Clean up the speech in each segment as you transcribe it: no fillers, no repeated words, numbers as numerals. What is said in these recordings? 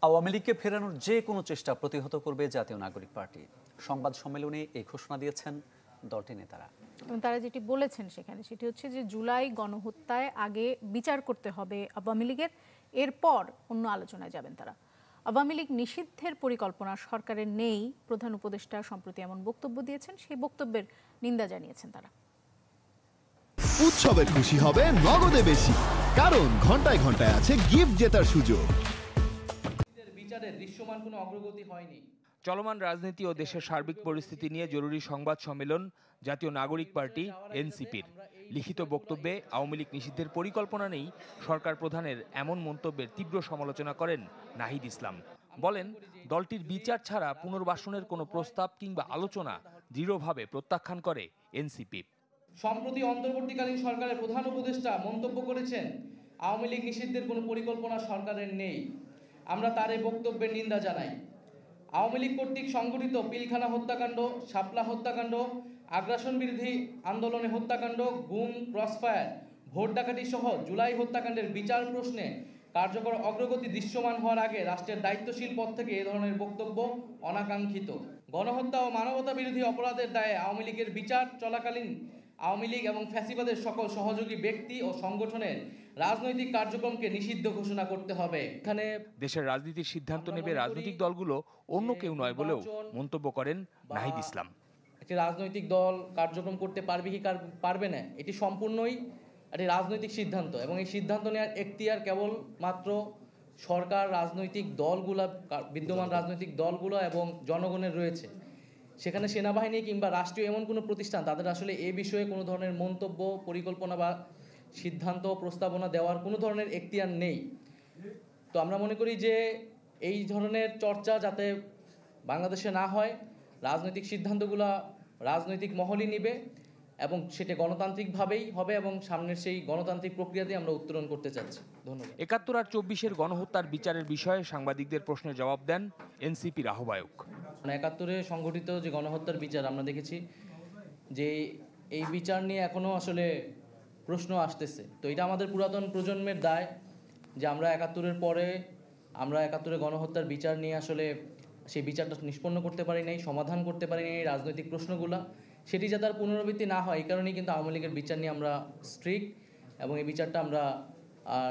আওয়ামী লীগকে ফেরানোর যে কোনো চেষ্টা প্রতিহত করবে জাতীয় নাগরিক পার্টি। সংবাদ সম্মেলনে এই ঘোষণা দিয়েছেন দলটির নেতারা। তারা যেটি বলেছেন সেখানে সেটি হচ্ছে যে জুলাই গণহত্যায় আগে বিচার করতে হবে আওয়ামী লীগের, এরপর অন্য আলোচনায় যাবেন তারা। আওয়ামী লীগ নিষিদ্ধের পরিকল্পনা সরকারের নেই, প্রধান উপদেষ্টা সম্প্রতি এমন বক্তব্য দিয়েছেন, সেই বক্তব্যের নিন্দা জানিয়েছেন তারা। উৎসবে খুশি হবে নগদে বেশি, কারণ ঘন্টায় ঘন্টায় আছে গিফট জেতার সুযোগ। বিচারের দৃশ্যমান কোনো অগ্রগতি হয়নি। চলমান রাজনীতি ও দেশের সার্বিক পরিস্থিতি নিয়ে জরুরি সংবাদ সম্মেলন জাতীয় নাগরিক পার্টি এনসিপির। লিখিত বক্তব্যে আওয়ামী লীগ নিষিদ্ধের পরিকল্পনা নেই সরকার প্রধানের এমন মন্তব্যের তীব্র সমালোচনা করেন নাহিদ ইসলাম। বলেন, দলটির বিচার ছাড়া পুনর্বাসনের কোনো প্রস্তাব কিংবা আলোচনা দৃঢ়ভাবে প্রত্যাখ্যান করে এনসিপি। সম্প্রতি অন্তর্বর্তীকালীন সরকারের প্রধান উপদেষ্টা মন্তব্য করেছেন, আওয়ামী লীগ নিষিদ্ধের কোনো পরিকল্পনা সরকারের নেই। আমরা তার এই বক্তব্যের নিন্দা জানাই। আওয়ামী লীগ কর্তৃক সংগঠিত পিলখানা হত্যাকাণ্ড, শাপলা হত্যাকাণ্ড, আগ্রাসন বিরোধী আন্দোলনে হত্যাকাণ্ড, গুম, ক্রসফায়ার, ভোট ডাকাতি সহ জুলাই হত্যাকাণ্ডের বিচার প্রশ্নে কার্যকর অগ্রগতি দৃশ্যমান হওয়ার আগে রাষ্ট্রের দায়িত্বশীল পদ থেকে এ ধরনের বক্তব্য অনাকাঙ্ক্ষিত। গণহত্যা ও মানবতা বিরোধী অপরাধের দায়ে আওয়ামী লীগের বিচার চলাকালীন আওয়ামী লীগ এবং ফ্যাসিবাদের সকল সহযোগী ব্যক্তি ও সংগঠনের রাজনৈতিক কার্যক্রমকে নিষিদ্ধ ঘোষণা করতে হবে। এখানে দেশের রাজনীতির সিদ্ধান্ত নেবে রাজনৈতিক দলগুলো, অন্য কেউ নয় বলেও মন্তব্য করেন নাহিদ ইসলাম। একটি রাজনৈতিক দল কার্যক্রম করতে পারবে কি পারবে না, এটি সম্পূর্ণই একটি রাজনৈতিক সিদ্ধান্ত এবং এই সিদ্ধান্ত নেওয়ার এখতিয়ার কেবল মাত্র সরকার, রাজনৈতিক দলগুলা, বিদ্যমান রাজনৈতিক দলগুলো এবং জনগণের রয়েছে। সেখানে সেনাবাহিনী কিংবা রাষ্ট্রীয় এমন কোনো প্রতিষ্ঠান তাদের আসলে এ বিষয়ে কোনো ধরনের মন্তব্য, পরিকল্পনা বা সিদ্ধান্ত, প্রস্তাবনা দেওয়ার কোনো ধরনের এখতিয়ার নেই। তো আমরা মনে করি যে এই ধরনের চর্চা যাতে বাংলাদেশে না হয়, রাজনৈতিক সিদ্ধান্তগুলো রাজনৈতিক মহলই নিবে এবং সেটা গণতান্ত্রিকভাবেই হবে এবং সামনের সেই গণতান্ত্রিক প্রক্রিয়াতে আমরা উত্তরণ করতে চাচ্ছি। ধন্যবাদ। ৭১ আর ২৪-এর গণহত্যার বিচারের বিষয়ে সাংবাদিকদের প্রশ্নের জবাব দেন এনসিপির আহ্বায়ক। ৭১-এ সংঘটিত যে গণহত্যার বিচার আমরা দেখেছি যে এই বিচার নিয়ে এখনও আসলে প্রশ্ন আসতেছে। তো এটা আমাদের পুরাতন প্রজন্মের দায় যে আমরা ৭১-এর পরে আমরা ৭১-এর গণহত্যার বিচার নিয়ে আসলে সেই বিচারটা নিষ্পন্ন করতে পারি নাই, সমাধান করতে পারি নাই রাজনৈতিক প্রশ্নগুলা। সেটি যাতে আর পুনরাবৃত্তি না হয় এই কারণেই কিন্তু আওয়ামী লীগের বিচার নিয়ে আমরা স্ট্রিক্ট এবং এই বিচারটা আমরা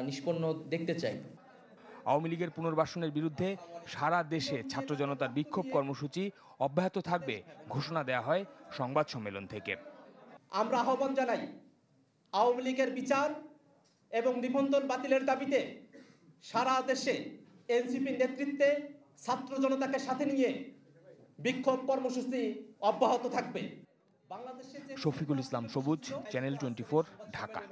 নিষ্পন্ন দেখতে চাই। আওয়ামী লীগের পুনর্বাসনের বিরুদ্ধে সারা দেশে ছাত্র জনতার বিক্ষোভ কর্মসূচি অব্যাহত থাকবে ঘোষণা দেওয়া হয় সংবাদ সম্মেলন থেকে। আমরা আহ্বান জানাই আওয়ামী লীগের বিচার এবং নিবন্ধন বাতিলের দাবিতে সারা দেশে এনসিপির নেতৃত্বে ছাত্র জনতাকে সাথে নিয়ে বিক্ষোভ কর্মসূচি অব্যাহত থাকবে। শফিকুল ইসলাম সবুজ, চ্যানেল 24, ঢাকা।